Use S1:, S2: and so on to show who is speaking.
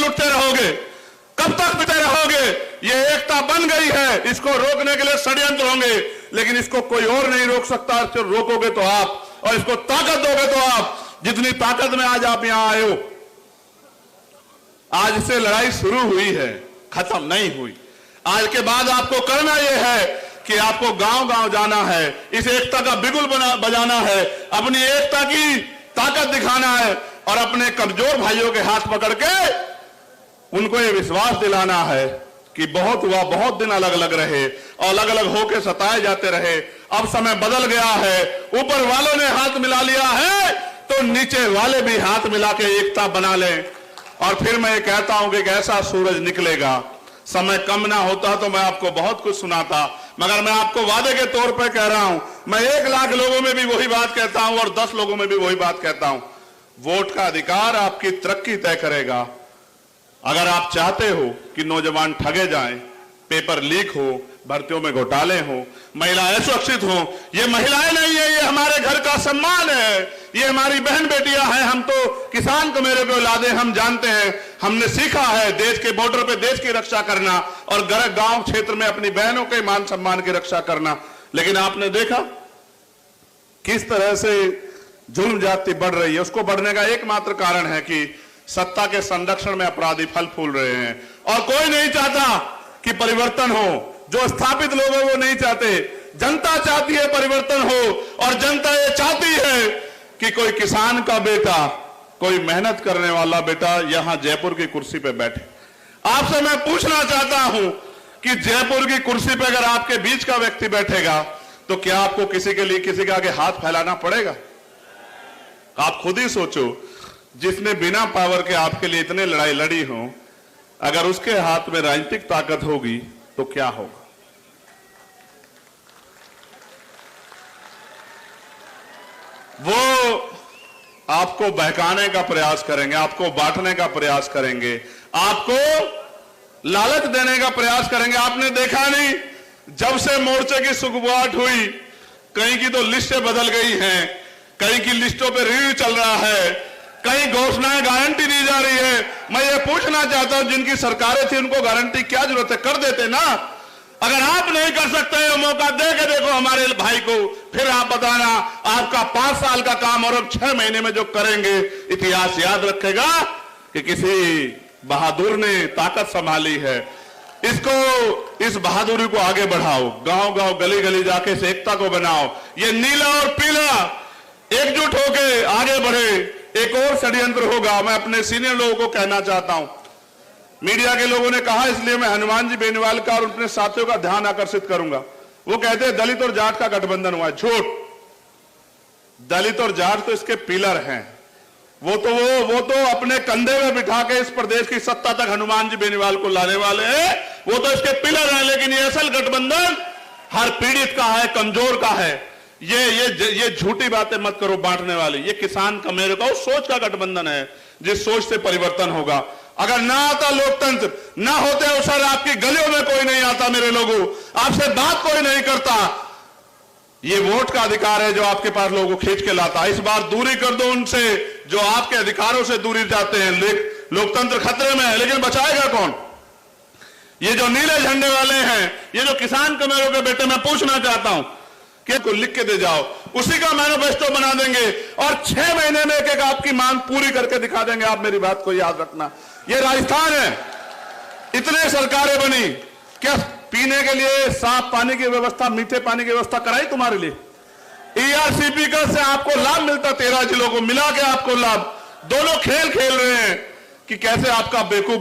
S1: लूटते रहोगे? कब तक पीते रहोगे? ये एकता बन गई है, इसको रोकने के लिए षड्यंत्र होंगे, लेकिन इसको कोई और नहीं रोक सकता। जो रोकोगे तो आप, और इसको ताकत दोगे तो आप। जितनी ताकत में आज आप यहां आए हो, आज से लड़ाई शुरू हुई है, खत्म नहीं हुई। आज के बाद आपको करना यह है कि आपको गांव गांव जाना है, इस एकता का बिगुल बजाना है, अपनी एकता की ताकत दिखाना है और अपने कमजोर भाइयों के हाथ पकड़ के उनको ये विश्वास दिलाना है कि बहुत हुआ, बहुत दिन अलग अलग रहे और अलग अलग होकर सताए जाते रहे। अब समय बदल गया है, ऊपर वालों ने हाथ मिला लिया है तो नीचे वाले भी हाथ मिला के एकता बना लें। और फिर मैं ये कहता हूं कि एक ऐसा सूरज निकलेगा। समय कम ना होता तो मैं आपको बहुत कुछ सुनाता, मगर मैं आपको वादे के तौर पर कह रहा हूं, मैं 1 लाख लोगों में भी वही बात कहता हूं और 10 लोगों में भी वही बात कहता हूं। वोट का अधिकार आपकी तरक्की तय करेगा। अगर आप चाहते हो कि नौजवान ठगे जाएं, पेपर लीक हो, भर्तियों में घोटाले हो, महिलाएं असुरक्षित हो, ये महिलाएं नहीं है, ये हमारे घर का सम्मान है, ये हमारी बहन बेटियां हैं। हम तो किसान को मेरे को औलादे, हम जानते हैं, हमने सीखा है देश के बॉर्डर पे देश की रक्षा करना और गांव क्षेत्र में अपनी बहनों के मान सम्मान की रक्षा करना। लेकिन आपने देखा किस तरह से जुल्म ज्यादती बढ़ रही है। उसको बढ़ने का एकमात्र कारण है कि सत्ता के संरक्षण में अपराधी फल फूल रहे हैं और कोई नहीं चाहता कि परिवर्तन हो। जो स्थापित लोग हैं वो नहीं चाहते, जनता चाहती है परिवर्तन हो और जनता ये चाहती है कि कोई किसान का बेटा, कोई मेहनत करने वाला बेटा यहां जयपुर की कुर्सी पे बैठे। आपसे मैं पूछना चाहता हूं कि जयपुर की कुर्सी पे अगर आपके बीच का व्यक्ति बैठेगा तो क्या आपको किसी के लिए किसी के आगे हाथ फैलाना पड़ेगा? आप खुद ही सोचो, जिसने बिना पावर के आपके लिए इतने लड़ाई लड़ी हो, अगर उसके हाथ में राजनीतिक ताकत होगी तो क्या होगा? वो आपको बहकाने का प्रयास करेंगे, आपको बांटने का प्रयास करेंगे, आपको लालच देने का प्रयास करेंगे। आपने देखा नहीं, जब से मोर्चे की शुरुआत हुई, कहीं की तो लिस्टें बदल गई हैं, कहीं की लिस्टों पे रिव्यू चल रहा है, कई घोषणाएं गारंटी दी जा रही है। मैं ये पूछना चाहता हूं, जिनकी सरकारें थी उनको गारंटी क्या जरूरत है? कर देते ना। अगर आप नहीं कर सकते हो, मौका दे के देखो हमारे भाई को, फिर आप बताना आपका 5 साल का काम और अब 6 महीने में जो करेंगे, इतिहास याद रखेगा कि किसी बहादुर ने ताकत संभाली है। इसको, इस बहादुरी को आगे बढ़ाओ, गांव गांव गली गली जाके इस एकता को बनाओ। ये नीला और पीला एकजुट होके आगे बढ़े। एक और षड्यंत्र होगा, मैं अपने सीनियर लोगों को कहना चाहता हूं, मीडिया के लोगों ने कहा इसलिए मैं हनुमान जी बेनीवाल का और अपने साथियों का ध्यान आकर्षित करूंगा। वो कहते हैं दलित और जाट का गठबंधन हुआ है। झूठ। दलित और जाट तो इसके पिलर हैं। वो तो अपने कंधे में बिठा के इस प्रदेश की सत्ता तक हनुमान जी बेनीवाल को लाने वाले हैं, वो तो इसके पिलर हैं। लेकिन ये असल गठबंधन हर पीड़ित का है, कमजोर का है। ये झूठी बातें मत करो बांटने वाली। ये किसान का, मेरे का उस सोच का गठबंधन है जिस सोच से परिवर्तन होगा। अगर ना आता लोकतंत्र, ना होते अवसर, आपकी गलियों में कोई नहीं आता मेरे लोगों, आपसे बात कोई नहीं करता। ये वोट का अधिकार है जो आपके पास लोगों को खींच के लाता। इस बार दूरी कर दो उनसे जो आपके अधिकारों से दूरी जाते हैं। लोकतंत्र खतरे में है, लेकिन बचाएगा कौन? ये जो नीले झंडे वाले हैं, ये जो किसान कमेरों के बेटे, मैं पूछना चाहता हूं को लिख के दे जाओ, उसी का मैनिफेस्टो बना देंगे और 6 महीने में एक आपकी मांग पूरी करके दिखा देंगे। आप मेरी बात को याद रखना। ये राजस्थान है, इतने सरकारें बनी, क्या पीने के लिए साफ पानी की व्यवस्था, मीठे पानी की व्यवस्था कराई तुम्हारे लिए? ERCP का से आपको लाभ मिलता, 13 जिलों को मिला के आपको लाभ। दोनों खेल खेल रहे हैं कि कैसे आपका बेवकूफ